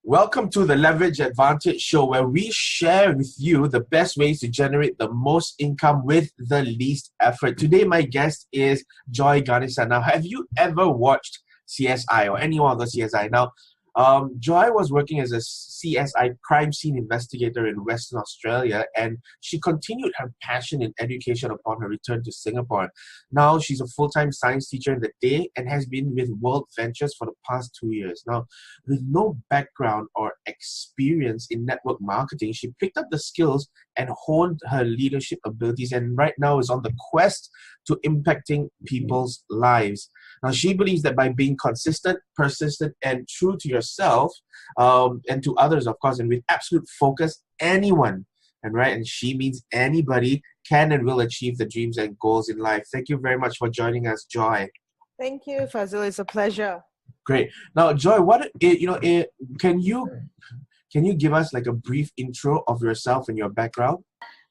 Welcome to the Leverage Advantage Show, where we share with you the best ways to generate the most income with the least effort. Today, my guest is Joy Ganesan. Now, have you ever watched CSI or any other CSI? Now, Joy was working as a CSI Crime Scene Investigator in Western Australia, and she continued her passion in education upon her return to Singapore. Now, she's a full-time science teacher in the day and has been with WorldVentures for the past 2 years. Now, with no background or experience in network marketing, she picked up the skills and honed her leadership abilities, and right now is on the quest to impacting people's lives. Now, she believes that by being consistent, persistent, and true to yourself, and to others, of course, and with absolute focus, anyone, and she means anybody, can and will achieve the dreams and goals in life. Thank you very much for joining us, Joy. Thank you, Fazil. It's a pleasure. Great. Now, Joy, can you give us like a brief intro of yourself and your background?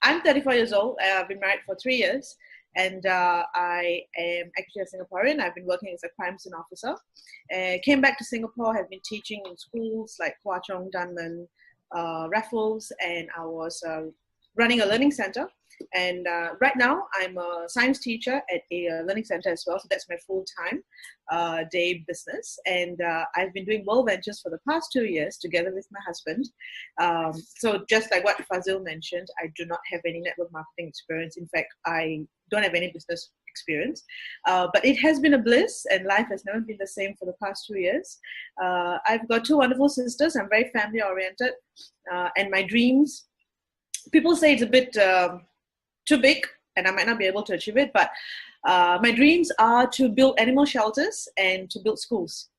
I'm 34 years old. I've been married for 3 years. And I am actually a Singaporean. I've been working as a crime scene officer. Came back to Singapore, have been teaching in schools like Hwa Chong, Dunman, Raffles, and I was running a learning center. And right now, I'm a science teacher at a learning center as well. So that's my full-time day business. And I've been doing WorldVentures for the past 2 years together with my husband. So just like what Fazil mentioned, I do not have any network marketing experience. In fact, I don't have any business experience. But it has been a bliss, and life has never been the same for the past 2 years. I've got 2 wonderful sisters. I'm very family-oriented. And my dreams, people say it's a bit too big, and I might not be able to achieve it, but my dreams are to build animal shelters and to build schools.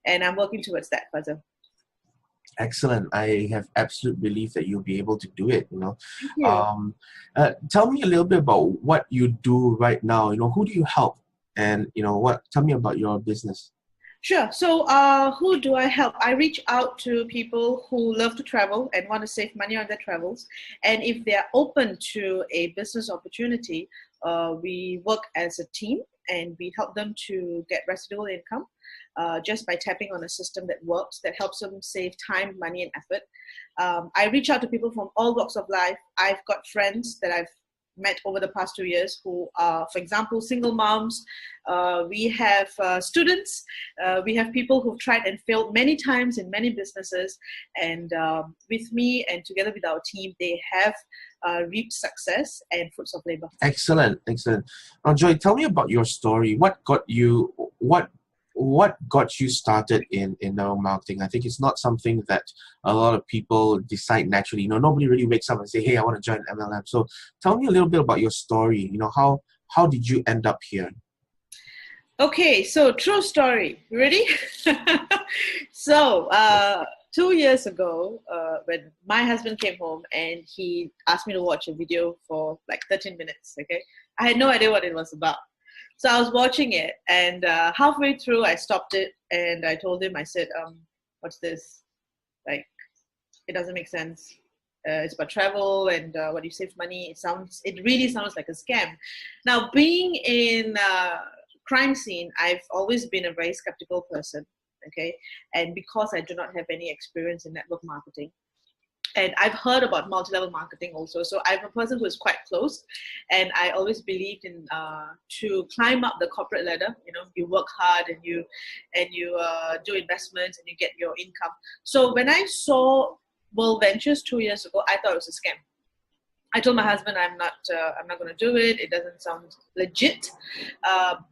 And I'm working towards that, Fazil. Excellent. I have absolute belief that you'll be able to do it, Thank you. Tell me a little bit about what you do right now. Who do you help? And, tell me about your business. Sure. So who do I help? I reach out to people who love to travel and want to save money on their travels. And if they're open to a business opportunity, we work as a team and we help them to get residual income just by tapping on a system that works, that helps them save time, money, and effort. I reach out to people from all walks of life. I've got friends that I've met over the past 2 years who are, for example, single moms. We have students. We have people who've tried and failed many times in many businesses. And with me and together with our team, they have reaped success and fruits of labor. Excellent. Now, Joy, tell me about your story. What got you started in network marketing? I think it's not something that a lot of people decide naturally. Nobody really wakes up and say, hey, I want to join MLM. So tell me a little bit about your story. How did you end up here? Okay, so true story. You ready? So 2 years ago, when my husband came home and he asked me to watch a video for like 13 minutes, okay? I had no idea what it was about. So I was watching it, and halfway through, I stopped it, and I told him, I said, what's this? Like, it doesn't make sense. It's about travel and what you save money. It really sounds like a scam. Now, being in crime scene, I've always been a very skeptical person, okay? And because I do not have any experience in network marketing, and I've heard about multi-level marketing also. So I'm a person who is quite close, and I always believed in to climb up the corporate ladder. You work hard and you do investments and you get your income. So when I saw WorldVentures 2 years ago, I thought it was a scam. I told my husband I'm not going to do it. It doesn't sound legit,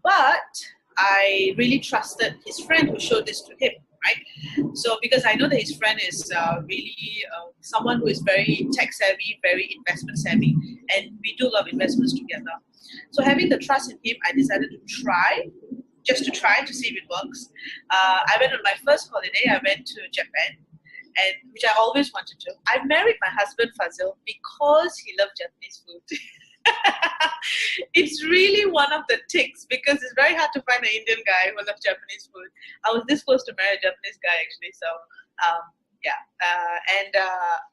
but I really trusted his friend who showed this to him. Right? So because I know that his friend is really someone who is very tech savvy, very investment savvy, and we do a lot of investments together. So having the trust in him, I decided to try to see if it works. I went on my first holiday. I went to Japan, and which I always wanted to. I married my husband Fazil because he loved Japanese food. It's really one of the ticks because it's very hard to find an Indian guy who loves Japanese food. I was this close to marry a Japanese guy actually, so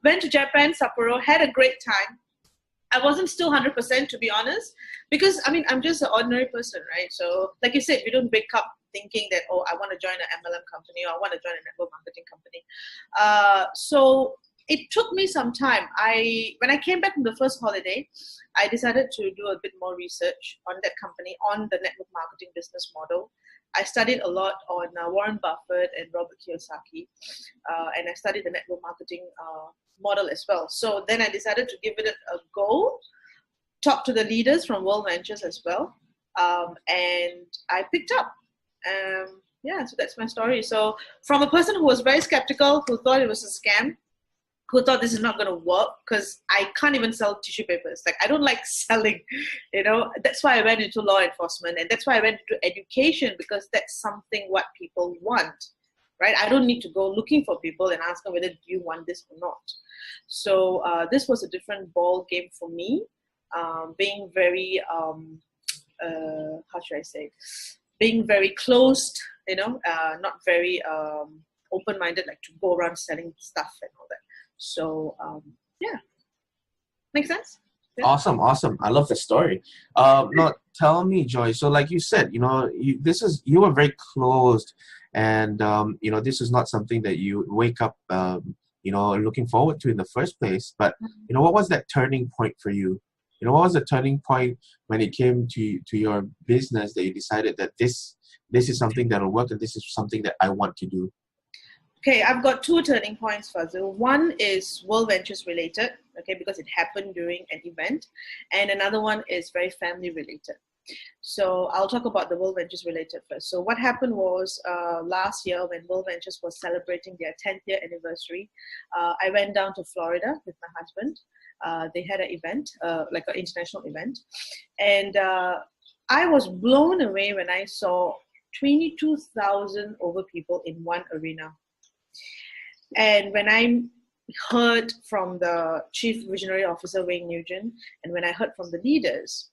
went to Japan, Sapporo, had a great time. I wasn't still 100% to be honest, because I'm just an ordinary person, right? So like you said, we don't wake up thinking that, oh, I want to join an MLM company, or I want to join a network marketing company. So it took me some time. When I came back from the first holiday, I decided to do a bit more research on that company, on the network marketing business model. I studied a lot on Warren Buffett and Robert Kiyosaki, and I studied the network marketing model as well. So then I decided to give it a go, talk to the leaders from WorldVentures as well, and I picked up. Yeah, so that's my story. So from a person who was very skeptical, who thought it was a scam, who thought this is not going to work, because I can't even sell tissue papers. Like, I don't like selling, you know. That's why I went into law enforcement, and that's why I went into education, because that's something what people want, right? I don't need to go looking for people and ask them whether do you want this or not. So this was a different ball game for me, being very, how should I say, being very closed, you know, not very open-minded, like to go around selling stuff and all that. So, yeah. Make sense? Yeah. Awesome. I love the story. Now, tell me, Joy. So, like you said, you know, you were very closed, and you know, this is not something that you wake up, you know, looking forward to in the first place. But you know, what was that turning point for you? You know, what was the turning point when it came to your business that you decided that this is something that will work, and this is something that I want to do? Okay, I've got two turning points, Fazil. One is WorldVentures related, okay, because it happened during an event. And another one is very family related. So I'll talk about the WorldVentures related first. So what happened was last year when WorldVentures was celebrating their 10th year anniversary, I went down to Florida with my husband. They had an event, like an international event. And I was blown away when I saw 22,000 over people in one arena. And when I heard from the Chief Visionary Officer, Wayne Nugent, and when I heard from the leaders,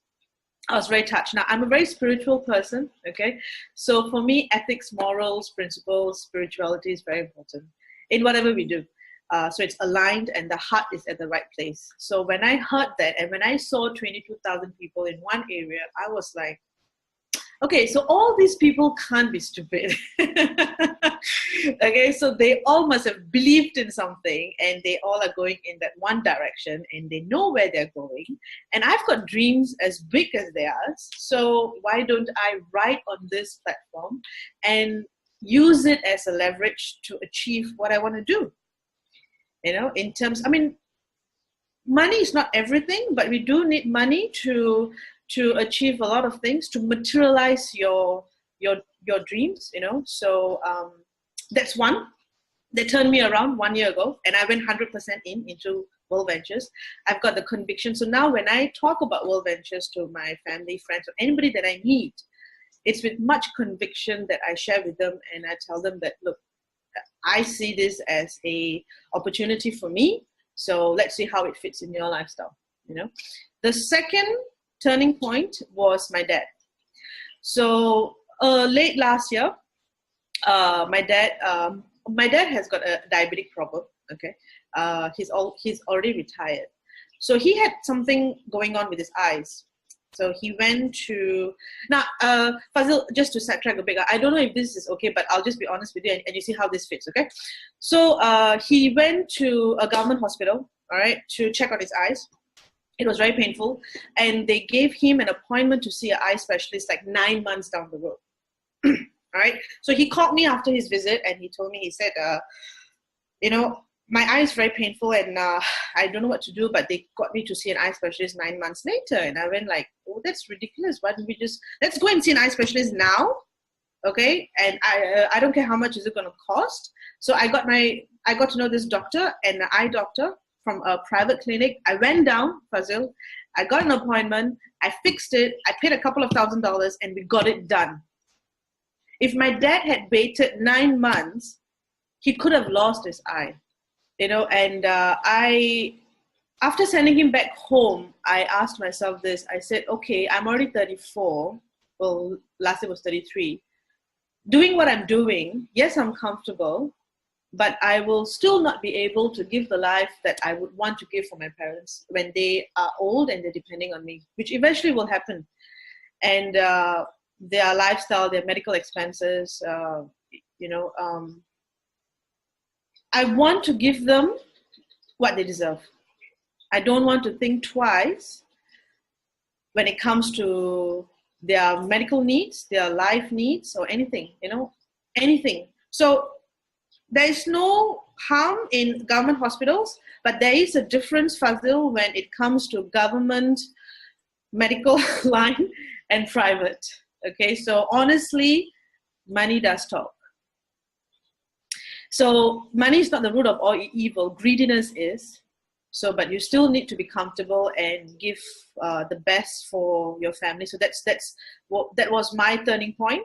I was very touched. Now, I'm a very spiritual person, okay? So for me, ethics, morals, principles, spirituality is very important in whatever we do. So it's aligned and the heart is at the right place. So when I heard that and when I saw 22,000 people in one area, I was like, okay, so all these people can't be stupid. Okay, so they all must have believed in something, and they all are going in that one direction, and they know where they're going. And I've got dreams as big as theirs, so why don't I write on this platform and use it as a leverage to achieve what I want to do? You know, in terms, I mean, money is not everything, but we do need money to achieve a lot of things, to materialize your dreams, you know. So that's one that turned me around 1 year ago, and I went 100% into WorldVentures. I've got the conviction. So now when I talk about WorldVentures to my family, friends, or anybody that I meet, it's with much conviction that I share with them, and I tell them that, look, I see this as a opportunity for me. So let's see how it fits in your lifestyle, you know. The second turning point was my dad. So late last year, my dad has got a diabetic problem. Okay, he's already retired. So he had something going on with his eyes. So he went to, now, Fazil, just to sidetrack a bit, I don't know if this is okay, but I'll just be honest with you, and you see how this fits, okay? So he went to a government hospital, all right, to check on his eyes. It was very painful, and they gave him an appointment to see an eye specialist like 9 months down the road. All right, so he called me after his visit, and he told me, he said, you know, my eye is very painful, and I don't know what to do, but they got me to see an eye specialist 9 months later. And I went like, oh, that's ridiculous. Why don't we let's go and see an eye specialist now, okay? And I don't care how much is it going to cost. So I got to know this doctor, an eye doctor from a private clinic. I went down, Fazil, I got an appointment, I fixed it, I paid a couple of $1,000s, and we got it done. If my dad had waited 9 months, he could have lost his eye. You know, and after sending him back home, I asked myself this. I said, okay, I'm already 34. Well, last year was 33. Doing what I'm doing, yes, I'm comfortable, but I will still not be able to give the life that I would want to give for my parents when they are old and they're depending on me, which eventually will happen. And their lifestyle, their medical expenses, I want to give them what they deserve. I don't want to think twice when it comes to their medical needs, their life needs, or anything, anything. So there is no harm in government hospitals, but there is a difference, Fazil, when it comes to government medical line and private. Okay, so honestly, money does talk. So money is not the root of all evil. Greediness is. So, but you still need to be comfortable and give the best for your family. So that was my turning point,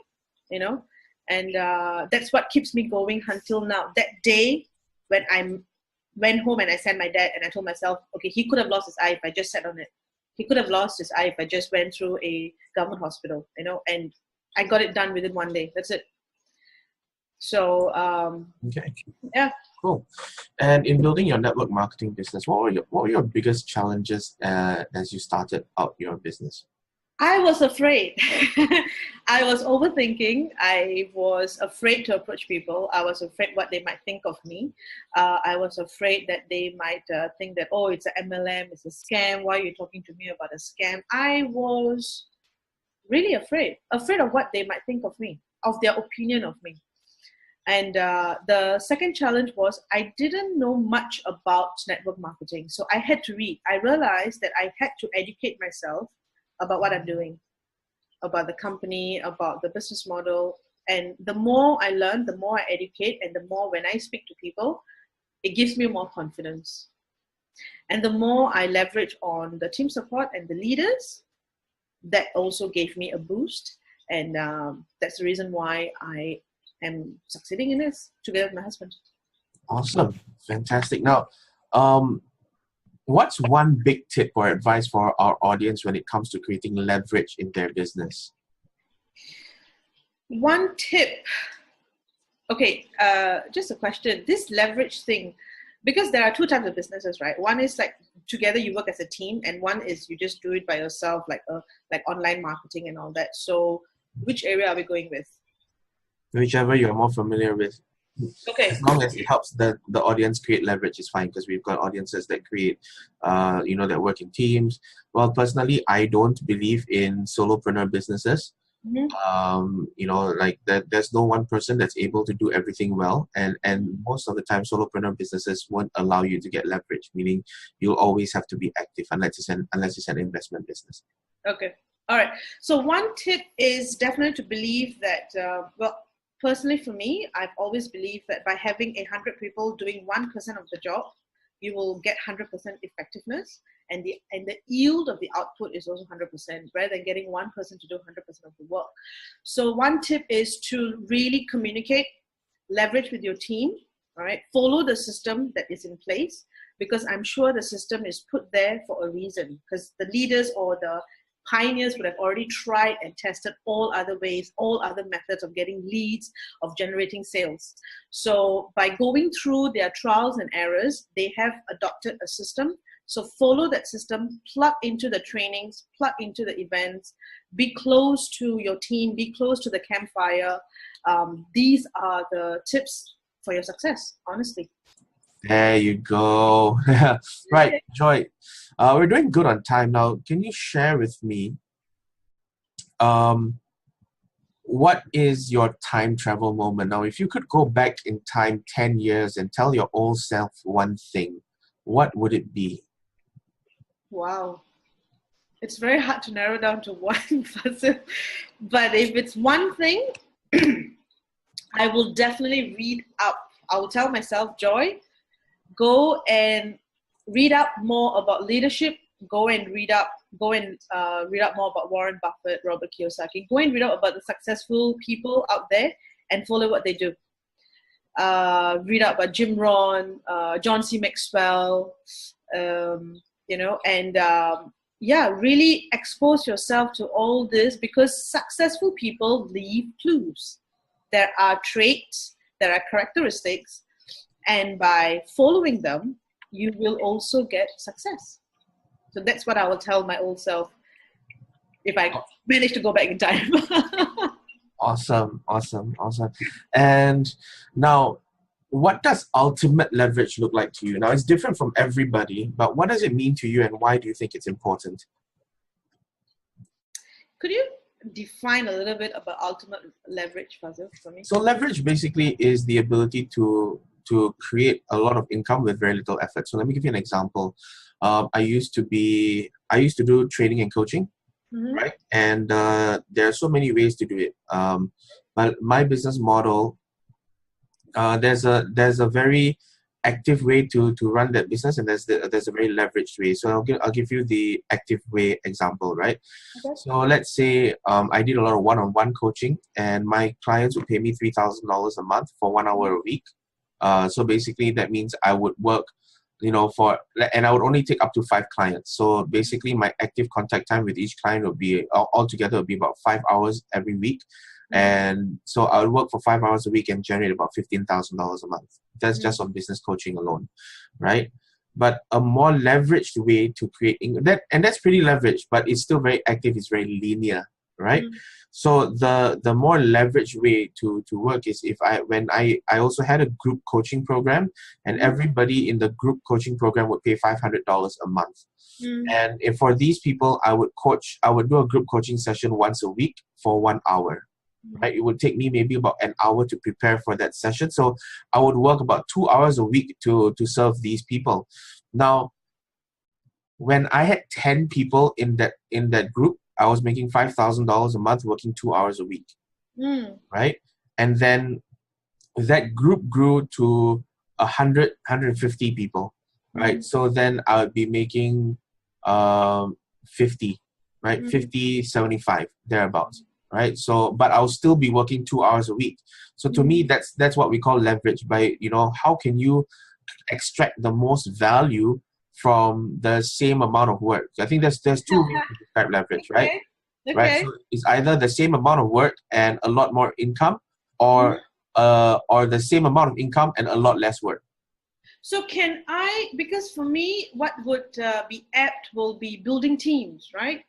and that's what keeps me going until now. That day when I went home and I sent my dad and I told myself, okay, he could have lost his eye if I just sat on it. He could have lost his eye if I just went through a government hospital, and I got it done within one day. That's it. So, okay. Yeah. Cool. And in building your network marketing business, what were your biggest challenges as you started out your business? I was afraid. I was overthinking. I was afraid to approach people. I was afraid what they might think of me. I was afraid that they might think that, oh, it's an MLM, it's a scam. Why are you talking to me about a scam? I was really afraid of what they might think of me, of their opinion of me. And the second challenge was I didn't know much about network marketing. So I had to read. I realized that I had to educate myself about what I'm doing, about the company, about the business model. And the more I learn, the more I educate, and the more when I speak to people, it gives me more confidence. And the more I leverage on the team support and the leaders, that also gave me a boost. And that's the reason why I am succeeding in this together with my husband. Awesome. Fantastic. Now, what's one big tip or advice for our audience when it comes to creating leverage in their business? One tip. Okay, just a question. This leverage thing, because there are two types of businesses, right? One is like together you work as a team, and one is you just do it by yourself, like online marketing and all that. So which area are we going with? Whichever you're more familiar with. Okay. As long as it helps the audience create leverage, is fine, because we've got audiences that create, that work in teams. Well, personally, I don't believe in solopreneur businesses. Mm-hmm. There's no one person that's able to do everything well, and most of the time solopreneur businesses won't allow you to get leverage, meaning you'll always have to be active unless it's an investment business. Okay. All right. So one tip is definitely to believe that, personally for me, I've always believed that by having 100 people doing 1% of the job, you will get 100% effectiveness, and the yield of the output is also 100%, rather than getting one person to do 100% of the work. So one tip is to really communicate, leverage with your team, all right? Follow the system that is in place, because I'm sure the system is put there for a reason, because the leaders or the pioneers would have already tried and tested all other ways, all other methods of getting leads, of generating sales. So by going through their trials and errors, they have adopted a system. So follow that system, plug into the trainings, plug into the events, be close to your team, be close to the campfire. These are the tips for your success, honestly. There you go. Right, Joy. We're doing good on time now. Can you share with me what is your time travel moment? Now, if you could go back in time 10 years and tell your old self one thing, what would it be? Wow. It's very hard to narrow down to one person. But if it's one thing, I will definitely read up. I will tell myself, Joy, go and read up more about leadership. Go and read up more about Warren Buffett, Robert Kiyosaki. Go and read up about the successful people out there and follow what they do. Read up about Jim Rohn, John C. Maxwell, really expose yourself to all this, because successful people leave clues. There are traits, there are characteristics, and by following them, you will also get success. So that's what I will tell my old self. if I manage to go back in time. Awesome. And now, what does ultimate leverage look like to you? Now, it's different from everybody, but what does it mean to you, and why do you think it's important? Could you define a little bit about ultimate leverage, Fazil, for me? So leverage basically is the ability to create a lot of income with very little effort. So let me give you an example. I used to do training and coaching, right? And there are so many ways to do it. But my business model, there's a very active way to run that business, and there's a very leveraged way. So I'll give you the active way example, right? Okay. So let's say I did a lot of one-on-one coaching, and my clients would pay me $3,000 a month for 1 hour a week. So basically that means I would work, and I would only take up to 5 clients. So basically my active contact time with each client would be altogether would be about 5 hours every week. And so I would work for 5 hours a week and generate about $15,000 a month. That's just on business coaching alone, right? But a more leveraged way to create that, and that's pretty leveraged, but it's still very active. It's very linear, right? So the more leveraged way to work is when I also had a group coaching program, and everybody in the group coaching program would pay $500 a month. And if for these people, I would do a group coaching session once a week for 1 hour. Right, it would take me maybe about an hour to prepare for that session. So I would work about 2 hours a week to serve these people. Now, when I had 10 people in that group, I was making $5,000 a month working 2 hours a week. Right, and then that group grew to 100, 150 people. Right, so then I would be making 50, right, 50, 75 thereabouts. Right. So, but I'll still be working 2 hours a week. So to me, that's what we call leverage. By, how can you extract the most value from the same amount of work? I think there's 2 ways to describe leverage, right? Okay. Right. So it's either the same amount of work and a lot more income, or the same amount of income and a lot less work. So because for me, what would be apt will be building teams, right?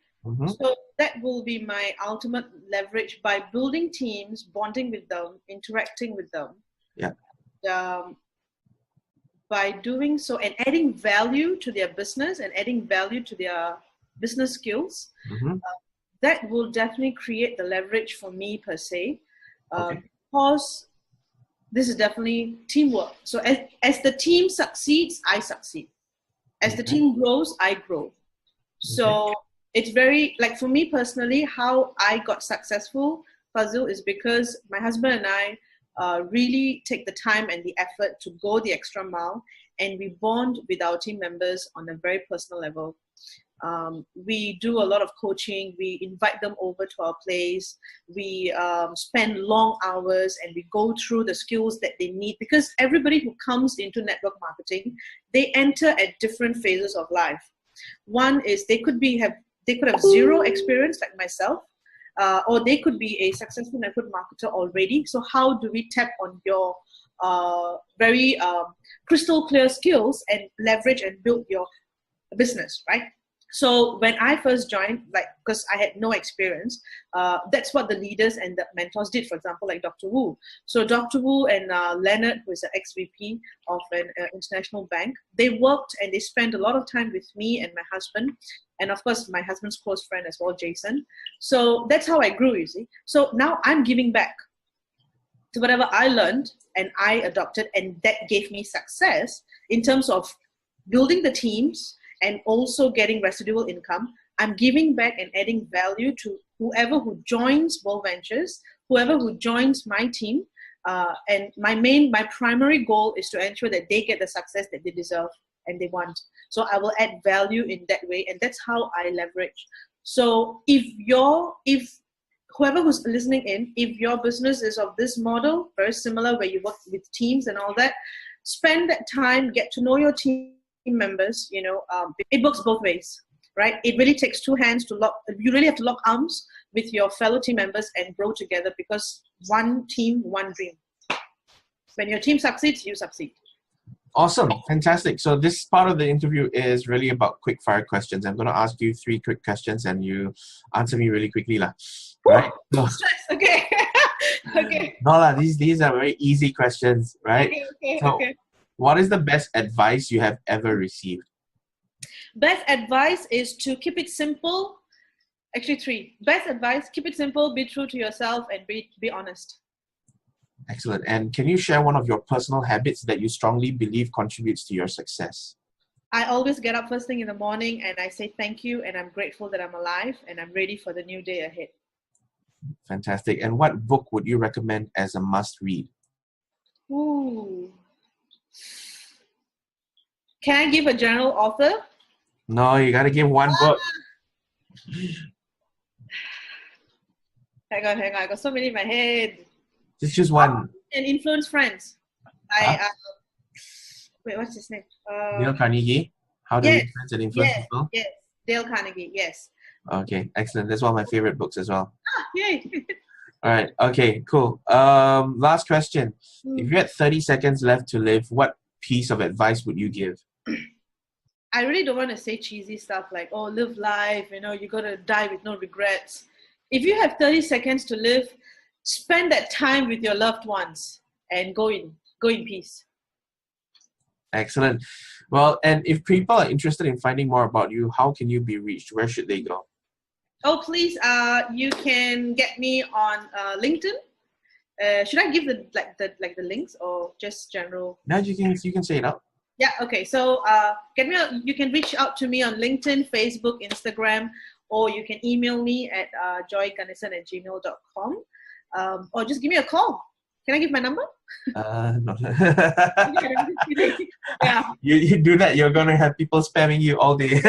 So that will be my ultimate leverage, by building teams, bonding with them, interacting with them. Yeah. By doing so and adding value to their business and adding value to their business skills, that will definitely create the leverage for me per se. Because this is definitely teamwork. So as the team succeeds, I succeed. As the team grows, I grow. So it's very, like for me personally, how I got successful, Fazil, is because my husband and I really take the time and the effort to go the extra mile, and we bond with our team members on a very personal level. We do a lot of coaching. We invite them over to our place. We spend long hours, and we go through the skills that they need, because everybody who comes into network marketing, they enter at different phases of life. One is they could have zero experience like myself, or they could be a successful network marketer already. So how do we tap on your very crystal clear skills and leverage and build your business, right? So when I first joined, because I had no experience, that's what the leaders and the mentors did, for example, like Dr. Wu. So Dr. Wu and Leonard, who is an ex-VP of an international bank, they worked and they spent a lot of time with me and my husband, and of course, my husband's close friend as well, Jason. So that's how I grew, you see. So now I'm giving back to whatever I learned and I adopted, and that gave me success in terms of building the teams and also getting residual income. I'm giving back and adding value to whoever who joins WorldVentures, whoever who joins my team. And my primary goal is to ensure that they get the success that they deserve and they want. So I will add value in that way, and that's how I leverage. So if whoever who's listening in, if your business is of this model, very similar, where you work with teams and all that, spend that time, get to know your team members. It works both ways, right? It really takes 2 hands you really have to lock arms with your fellow team members and grow together, because one team, one dream. When your team succeeds, you succeed. Awesome. Fantastic. So this part of the interview is really about quick fire questions. I'm going to ask you 3 quick questions and you answer me really quickly. Right? So, Okay. Okay. no, these are very easy questions, right? Okay. What is the best advice you have ever received? Best advice is to keep it simple. Actually, 3. Best advice, keep it simple, be true to yourself, and be honest. Excellent. And can you share one of your personal habits that you strongly believe contributes to your success? I always get up first thing in the morning and I say thank you and I'm grateful that I'm alive and I'm ready for the new day ahead. Fantastic. And what book would you recommend as a must read? Ooh. Can I give a general author? No, you got to give one book. Hang on. I got so many in my head. Just choose one. And Influence Friends. Wait, what's his name? Dale Carnegie. How do we influence and influence people? Yes, Dale Carnegie, yes. Okay, excellent. That's one of my favorite books as well. Yay. All right, okay, cool. Last question. If you had 30 seconds left to live, what piece of advice would you give? I really don't want to say cheesy stuff like, oh, live life, you got to die with no regrets. If you have 30 seconds to live, spend that time with your loved ones and go in peace. Excellent. Well, and if people are interested in finding more about you, how can you be reached? Where should they go? Oh, please, you can get me on LinkedIn. Should I give the links or just general? No, you can say it out. Yeah, okay. So you can reach out to me on LinkedIn, Facebook, Instagram, or you can email me at joyganesan@gmail.com. Or just give me a call. Can I give my number? No. Yeah. You do that, you're going to have people spamming you all day.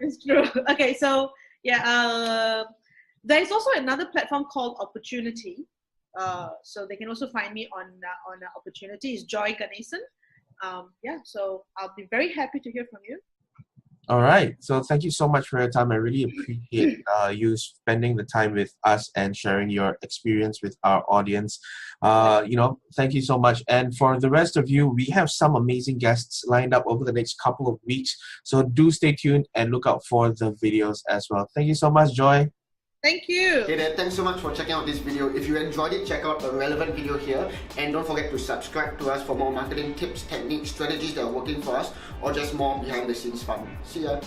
It's true. Okay, so yeah, there is also another platform called Opportunity. So they can also find me on Opportunity. It's Joy Ganesan. So I'll be very happy to hear from you. All right. So thank you so much for your time. I really appreciate you spending the time with us and sharing your experience with our audience. Thank you so much. And for the rest of you, we have some amazing guests lined up over the next couple of weeks. So do stay tuned and look out for the videos as well. Thank you so much, Joy. Thank you. Hey there, thanks so much for checking out this video. If you enjoyed it, check out a relevant video here. And don't forget to subscribe to us for more marketing tips, techniques, strategies that are working for us, or just more behind the scenes fun. See ya.